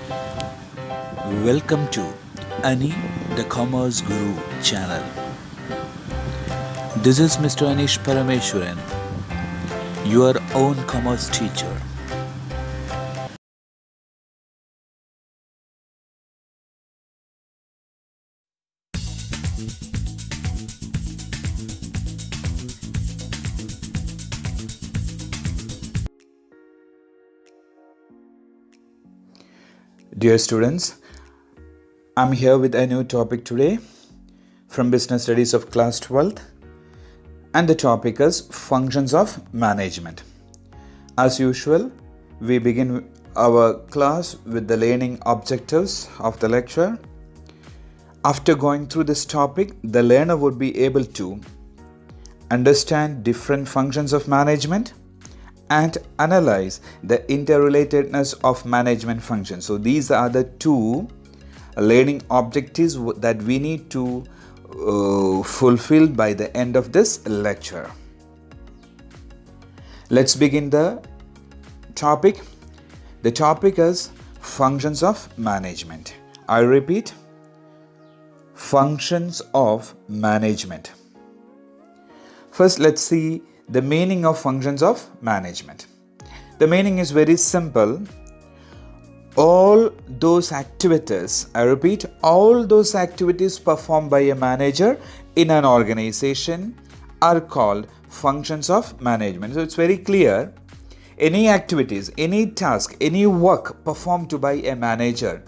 Welcome to Ani the Commerce Guru channel. This is Mr. Anish Parameshwaran, your own commerce teacher. Dear students, I'm here with a new topic today from Business Studies of Class 12th, and the topic is Functions of Management. As usual, we begin our class with the learning objectives of the lecture. After going through this topic, the learner would be able to understand different functions of management and analyze the interrelatedness of management functions. So these are the two learning objectives that we need to fulfill by the end of this lecture. Let's begin the topic. The topic is functions of management. I repeat, functions of management. First, let's see the meaning of functions of management. The meaning is very simple. All those activities, I repeat, all those activities performed by a manager in an organization are called functions of management. So it's very clear. Any activities, any task, any work performed by a manager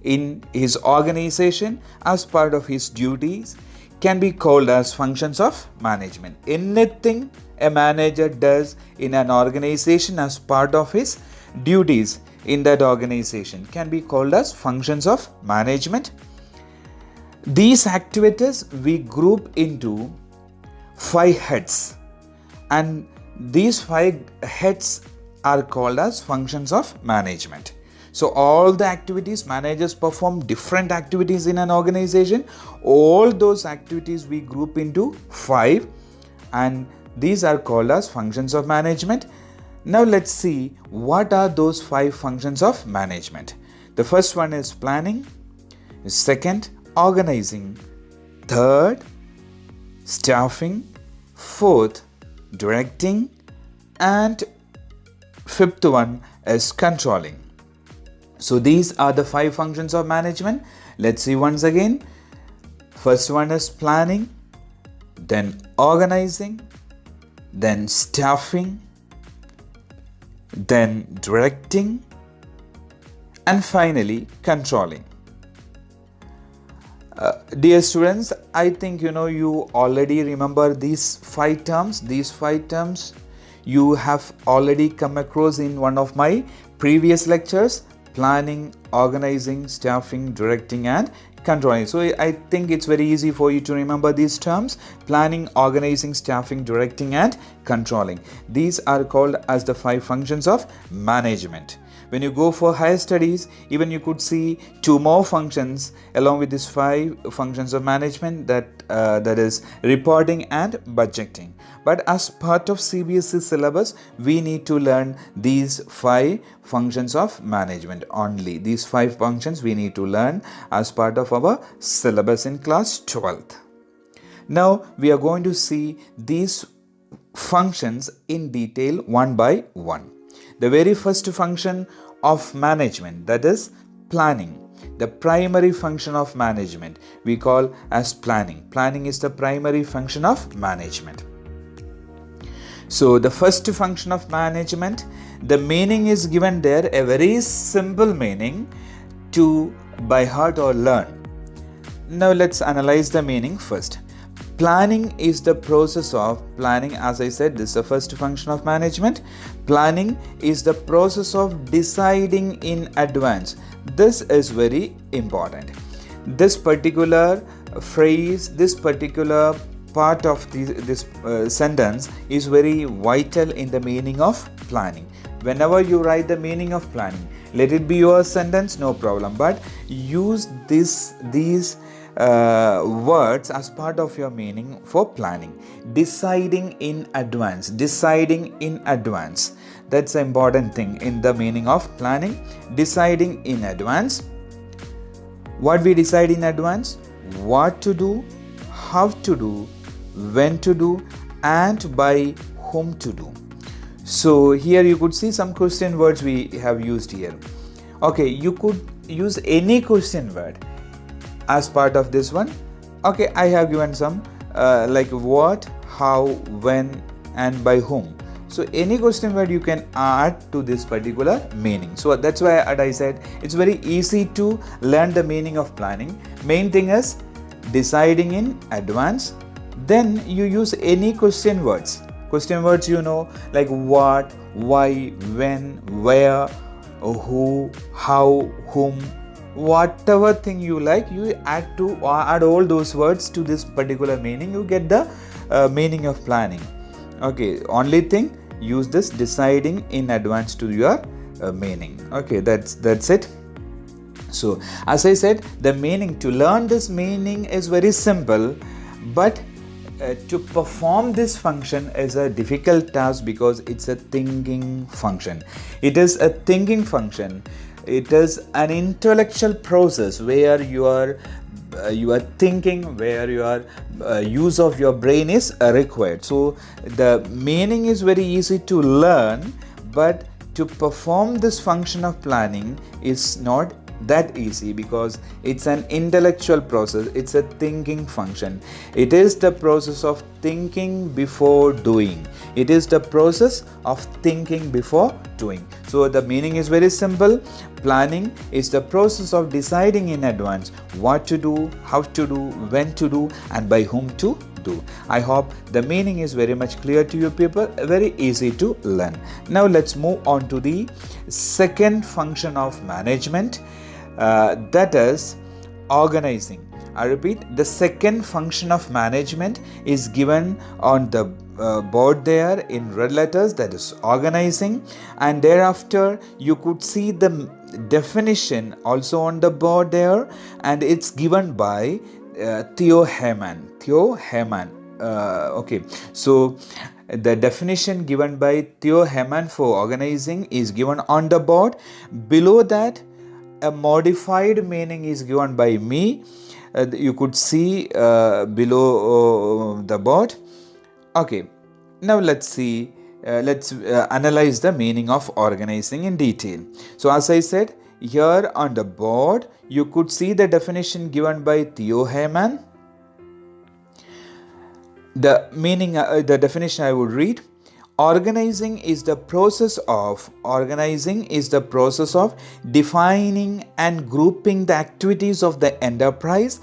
in his organization as part of his duties can be called as functions of management. Anything a manager does in an organization as part of his duties in that organization can be called as functions of management. These activities we group into 5 heads, and these 5 heads are called as functions of management. So all the activities managers perform, different activities in an organization, all those activities we group into 5, and these are called as functions of management. Now let's see what are those 5 functions of management. The first one is planning, second, organizing, third, staffing, fourth, directing, and fifth one is controlling. So these are the 5 functions of management. Let's see once again. First one is planning, then organizing, then staffing, then directing, and finally controlling. Dear students, I think you already remember these 5 terms. These 5 terms you have already come across in one of my previous lectures: planning, organizing, staffing, directing, and controlling. So I think it's very easy for you to remember these terms: planning, organizing, staffing, directing, and controlling. These are called as the 5 functions of management. When you go for higher studies, even you could see 2 more functions along with these 5 functions of management, that is reporting and budgeting. But as part of CBSE syllabus, we need to learn these 5 functions of management only. These 5 functions we need to learn as part of our syllabus in class 12th. Now we are going to see these functions in detail one by one. The very first function of management, that is planning. The primary function of management we call as planning. Planning is the primary function of management. So the first function of management, the meaning is given there, a very simple meaning to by heart or learn. Now let's analyze the meaning first. Planning is the process of planning. As I said, this is the first function of management. Planning is the process of deciding in advance. This is very important. This particular phrase, this particular part of this sentence is very vital in the meaning of planning. Whenever you write the meaning of planning, let it be your sentence, no problem, but use these words as part of your meaning for planning. Deciding in advance. Deciding in advance. That's the important thing in the meaning of planning. Deciding in advance. What we decide in advance? What to do, how to do, when to do, and by whom to do. So here you could see some question words we have used here. Okay, you could use any question word as part of this one. Okay, I have given some like what, how, when, and by whom. So any question word you can add to this particular meaning. So that's why I said it's very easy to learn the meaning of planning. Main thing is deciding in advance. Then you use any question words. Question words, you know, like what, why, when, where, who, how, whom, whatever thing you like, you add all those words to this particular meaning. You get the meaning of planning. Okay, only thing, use this deciding in advance to your meaning. Okay, that's it. So as I said, the meaning, to learn this meaning is very simple, but to perform this function is a difficult task because it's a thinking function. It is a thinking function. It is an intellectual process where you are thinking, where your use of your brain is required. So the meaning is very easy to learn, but to perform this function of planning is not that easy because it's an intellectual process. It's a thinking function. It is the process of thinking before doing. It is the process of thinking before doing. So the meaning is very simple. Planning is the process of deciding in advance what to do, how to do, when to do, and by whom to do. I hope the meaning is very much clear to you people, very easy to learn. Now let's move on to the second function of management, that is organizing. I repeat, the second function of management is given on the board there in red letters, that is organizing, and thereafter you could see the definition also on the board there, and it's given by Theo Heyman. Okay, so the definition given by Theo Heyman for organizing is given on the board. Below that, a modified meaning is given by me. You could see below the board. Okay, now let's see. Let's analyze the meaning of organizing in detail. So as I said, here on the board you could see the definition given by Theo Heyman. The meaning, the definition I would read. Organizing is the process of defining and grouping the activities of the enterprise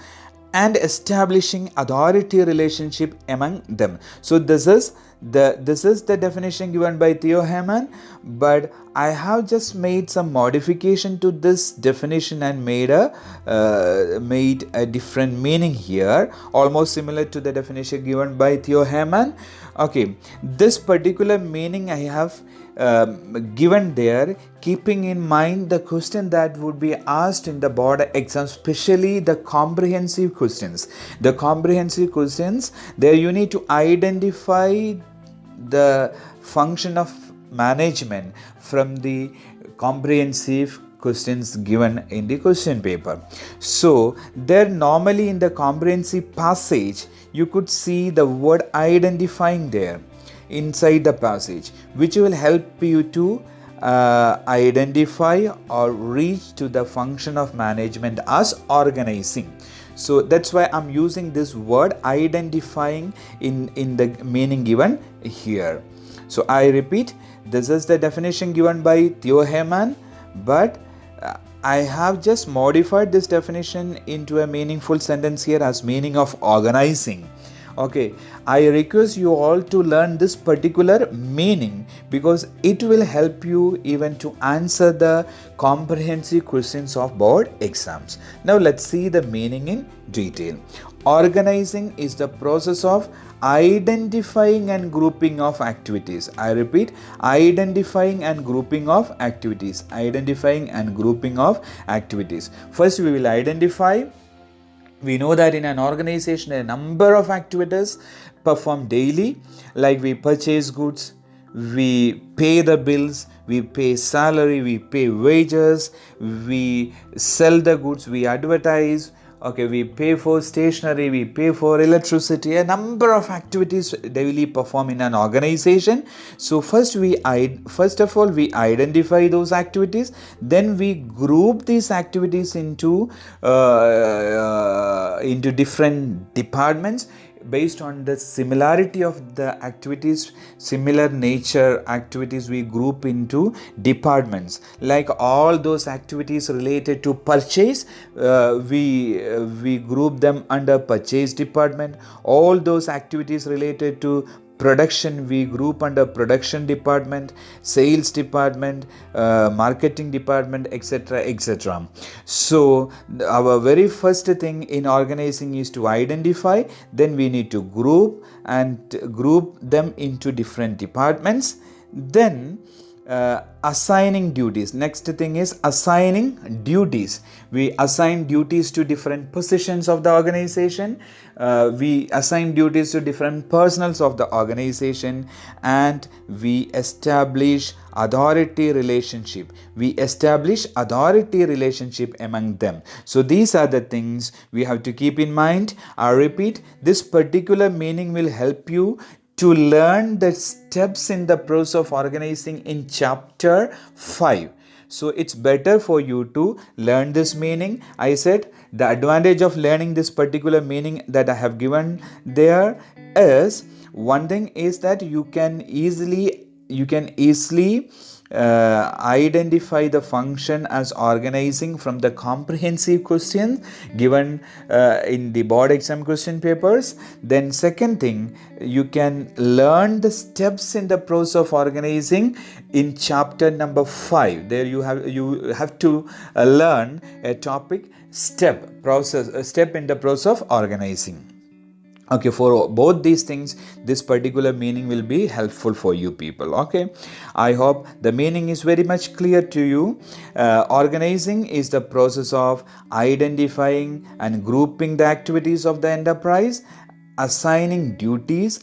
and establishing authority relationship among them. So this is the definition given by Theo Heyman, but I have just made some modification to this definition and made a different meaning here, almost similar to the definition given by Theo Heyman. Okay, this particular meaning I have given there, keeping in mind the question that would be asked in the board exam, especially the comprehensive questions. The comprehensive questions, there you need to identify the function of management from the comprehensive questions given in the question paper. So there normally in the comprehensive passage you could see the word identifying there inside the passage, which will help you to identify or reach to the function of management as organizing. So that's why I'm using this word identifying in the meaning given here. So I repeat, this is the definition given by Theo Heyman, but I have just modified this definition into a meaningful sentence here as meaning of organizing. Okay, I request you all to learn this particular meaning because it will help you even to answer the comprehensive questions of board exams. Now let's see the meaning in detail. Organizing is the process of identifying and grouping of activities. I repeat, identifying and grouping of activities. Identifying and grouping of activities. First we will identify. We know that in an organization, a number of activities performed daily, like we purchase goods, we pay the bills, we pay salary, we pay wages, we sell the goods, we advertise, okay, we pay for stationery, we pay for electricity, a number of activities daily perform in an organization. So first of all we identify those activities, then we group these activities into different departments based on the similarity of the activities, similar nature activities, we group into departments. Like all those activities related to purchase, we group them under purchase department. All those activities related to production, we group under production department, sales department, marketing department, etc., etc. So our very first thing in organizing is to identify, then we need to group them into different departments, then assigning duties. Next thing is assigning duties. We assign duties to different positions of the organization, we assign duties to different personals of the organization, and we establish authority relationship among them. So these are the things we have to keep in mind. I repeat, this particular meaning will help you to learn the steps in the process of organizing in chapter 5. So it's better for you to learn this meaning. I said the advantage of learning this particular meaning that I have given there is, one thing is that you can easily identify the function as organizing from the comprehensive question given in the board exam question papers. Then second thing, you can learn the steps in the process of organizing in chapter number 5. There you have to learn a topic step in the process of organizing. Okay, for both these things, this particular meaning will be helpful for you people. Okay, I hope the meaning is very much clear to you. Organizing is the process of identifying and grouping the activities of the enterprise, assigning duties,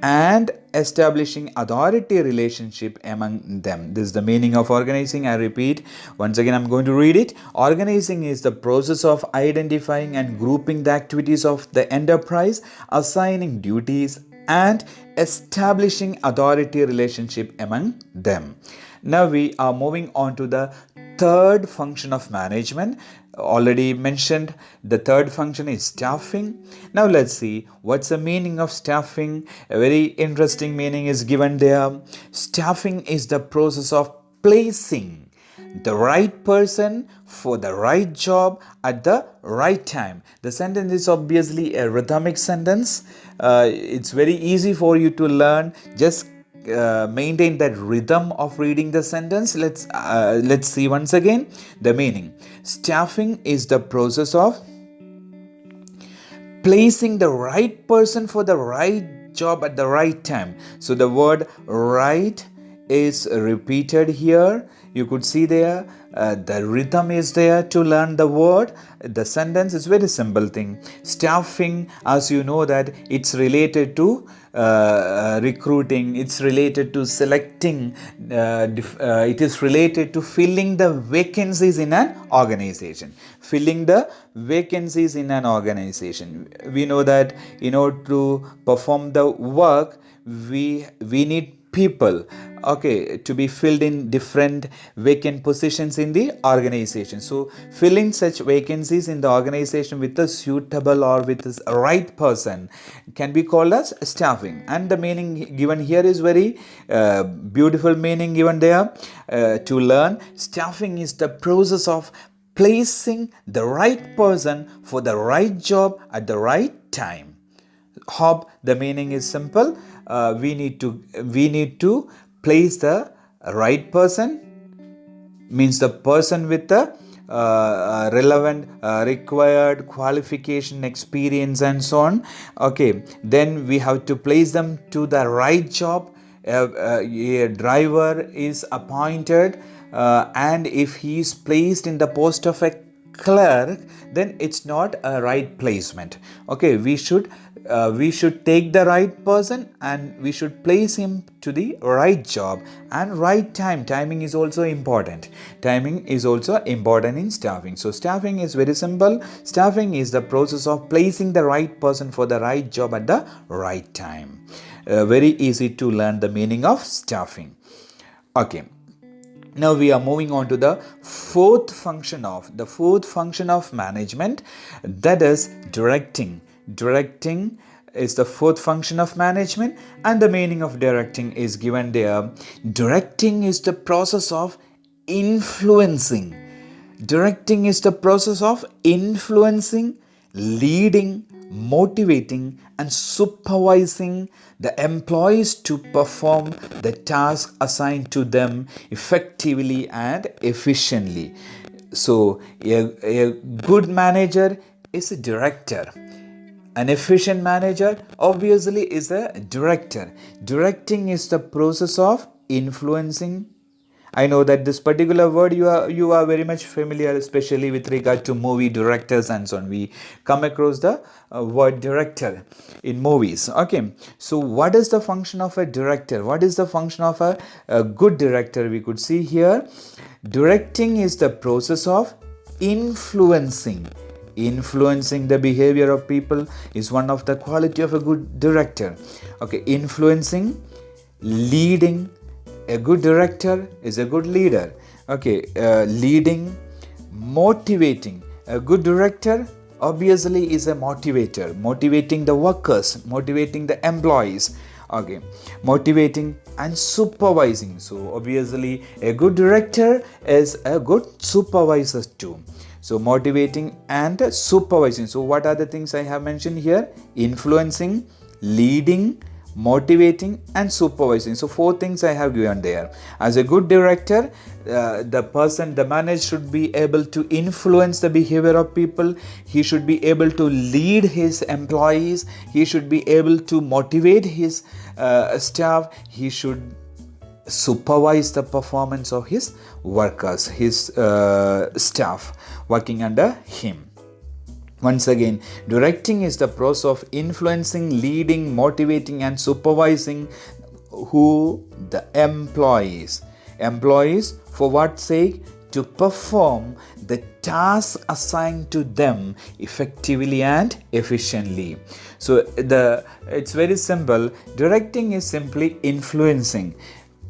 and establishing authority relationship among them. This is the meaning of organizing. I repeat once again, I'm going to read it. Organizing is the process of identifying and grouping the activities of the enterprise, assigning duties, and establishing authority relationship among them. Now we are moving on to the third function of management. Already mentioned, the third function is staffing. Now let's see what's the meaning of staffing. A very interesting meaning is given there. Staffing is the process of placing the right person for the right job at the right time. The sentence is obviously a rhythmic sentence. It's very easy for you to learn. Just maintain that rhythm of reading the sentence. Let's see once again the meaning. Staffing is the process of placing the right person for the right job at the right time. So the word right is repeated here. You could see there the rhythm is there to learn the word. The sentence is very simple thing. Staffing, as you know, that it's related to recruiting, it's related to selecting, it is related to filling the vacancies in an organization. We know that in order to perform the work, we need people, okay, to be filled in different vacant positions in the organization. So filling such vacancies in the organization with a suitable or with a right person can be called as staffing. And the meaning given here is very beautiful meaning given there to learn. Staffing is the process of placing the right person for the right job at the right time. Hope the meaning is simple. We need to place the right person, means the person with the relevant required qualification, experience, and so on. Okay, then we have to place them to the right job. A driver is appointed, and if he is placed in the post of a clerk, then it's not a right placement. Okay, we should take the right person and we should place him to the right job and right time. Timing is also important. Timing is also important in staffing. So staffing is very simple. Staffing is the process of placing the right person for the right job at the right time. Very easy to learn the meaning of staffing. Okay. Now we are moving on to the fourth function of management, that is directing. Directing is the fourth function of management, and the meaning of directing is given there. Directing is the process of influencing. Directing is the process of influencing, leading, motivating, and supervising the employees to perform the task assigned to them effectively and efficiently. So, a good manager is a director. An efficient manager obviously is a director. Directing is the process of influencing. I know that this particular word you are very much familiar, especially with regard to movie directors and so on. We come across the word director in movies. Okay, so what is the function of a director? What is the function of a good director? We could see here, directing is the process of influencing. Influencing the behavior of people is one of the quality of a good director. Okay, influencing, leading. A good director is a good leader. Okay, leading, motivating. A good director obviously is a motivator, motivating the workers, motivating the employees. Okay, motivating and supervising. So obviously a good director is a good supervisor too. So motivating and supervising. So what are the things I have mentioned here? Influencing, leading, motivating and supervising. So 4 things I have given there. As a good director, the manager should be able to influence the behavior of people. He should be able to lead his employees. He should be able to motivate his staff. He should supervise the performance of his workers, his staff working under him. Once again, directing is the process of influencing, leading, motivating and supervising who? The employees. Employees for what sake? To perform the task assigned to them effectively and efficiently. So it's very simple. Directing is simply influencing,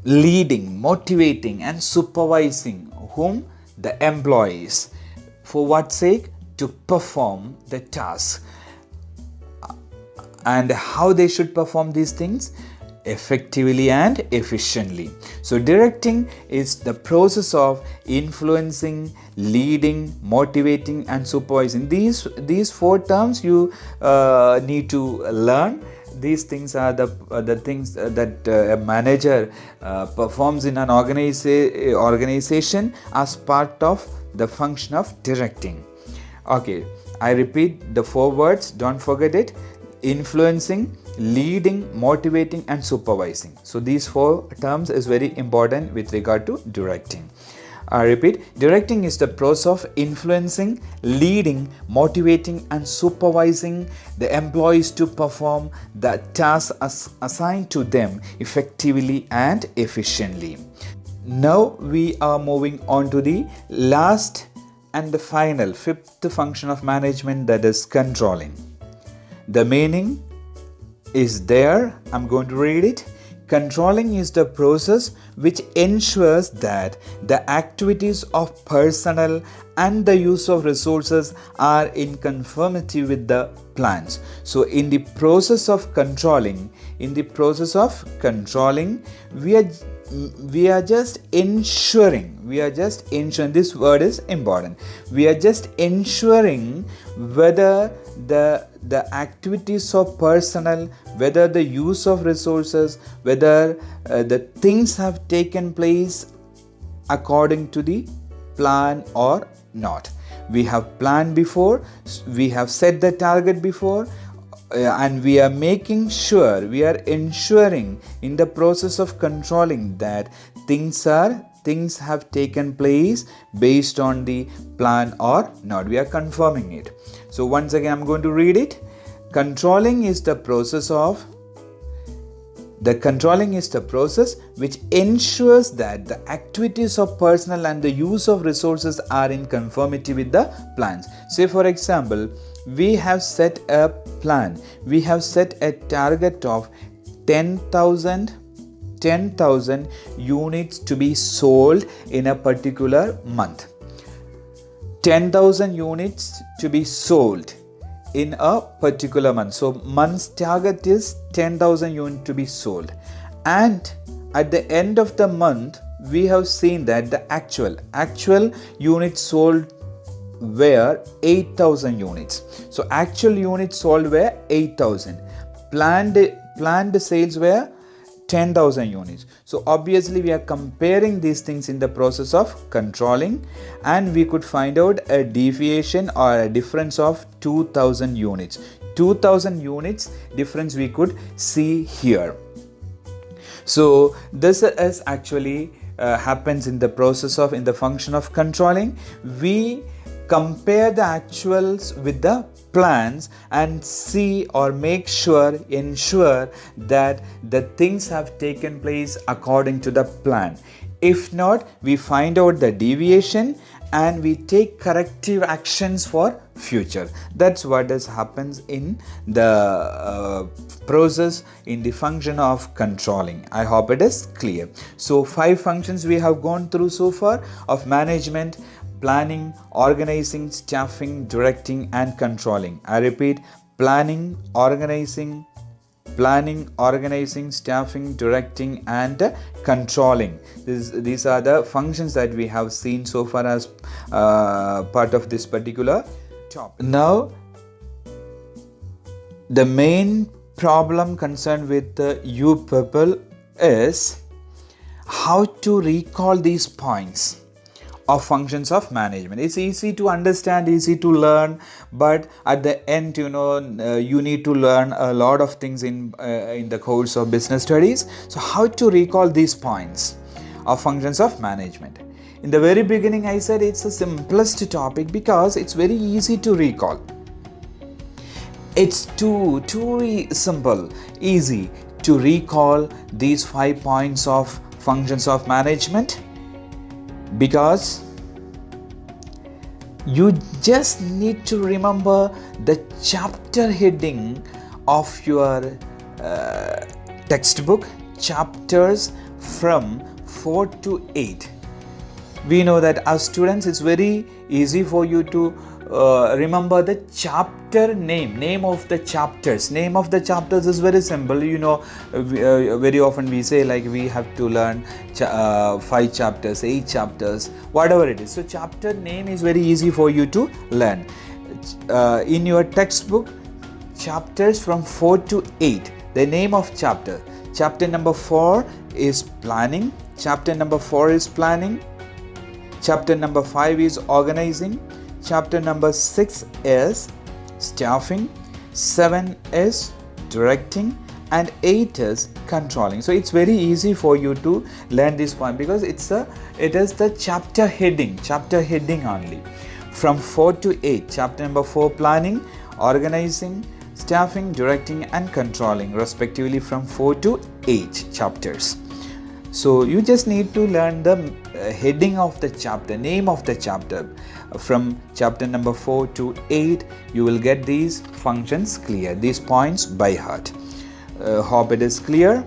leading, motivating and supervising whom? The employees. For what sake? To perform the task. And how they should perform these things? Effectively and efficiently. So directing is the process of influencing, leading, motivating and supervising. These 4 terms you need to learn. These things are the things that a manager performs in an organization as part of the function of directing. Okay, I repeat the 4 words, don't forget it. Influencing, leading, motivating and supervising. So these 4 terms is very important with regard to directing. I repeat, directing is the process of influencing, leading, motivating and supervising the employees to perform the tasks assigned to them effectively and efficiently. Now we are moving on to the last and the final 5th function of management, that is controlling. The meaning is there. I'm going to read it. Controlling is the process which ensures that the activities of personnel and the use of resources are in conformity with the plans. So in the process of controlling, we are just ensuring, this word is important. We are just ensuring whether the activities of personnel, whether the use of resources, whether the things have taken place according to the plan or not. We have planned before, we have set the target before, and we are ensuring in the process of controlling that things are things have taken place based on the plan or not. We are confirming it. So once again I'm going to read it. Controlling is the process which ensures that the activities of personnel and the use of resources are in conformity with the plans. Say for example, we have set a plan. We have set a target of 10,000 units to be sold in a particular month. 10,000 units to be sold in a particular month. So month's target is 10,000 units to be sold, and at the end of the month we have seen that the actual units sold were 8,000 units. So actual units sold were 8,000. Planned sales were 10,000 units. So obviously we are comparing these things in the process of controlling, and we could find out a deviation or a difference of 2,000 units. 2,000 units difference we could see here. So this is actually happens in the process of, in the function of controlling. We compare the actuals with the plans and see or ensure that the things have taken place according to the plan. If not, we find out the deviation and we take corrective actions for future. That's what happens in the process, in the function of controlling. I hope it is clear. So 5 functions we have gone through so far of management: planning, organizing, staffing, directing and controlling. I repeat: planning, organizing, staffing, directing and controlling. These are the functions that we have seen so far as part of this particular topic. Now, the main problem concerned with you people is how to recall these points of functions of management. It's easy to understand, easy to learn, but at the end, you need to learn a lot of things in the course of business studies. So how to recall these points of functions of management? In the very beginning, I said it's the simplest topic because it's very easy to recall. It's too simple, easy to recall these 5 points of functions of management, because you just need to remember the chapter heading of your textbook, chapters from 4 to 8. We know that as students it's very easy for you to remember the chapter name of the chapters. Name of the chapters is very simple. Very often we say like we have to learn 5 chapters, 8 chapters, whatever it is. So chapter name is very easy for you to learn. In your textbook, chapters from 4 to 8, the name of chapter. Chapter number 4 is planning. Chapter number 4 is planning. Chapter number 5 is organizing. Chapter number 6 is staffing. 7 is directing. And 8 is controlling. So it's very easy for you to learn this point because it is the chapter heading only. From 4 to 8, chapter number 4 planning, organizing, staffing, directing and controlling, respectively from 4 to 8 chapters. So you just need to learn the heading of the chapter, name of the chapter. From chapter number 4 to 8, you will get these functions clear, these points by heart. Hope it is clear.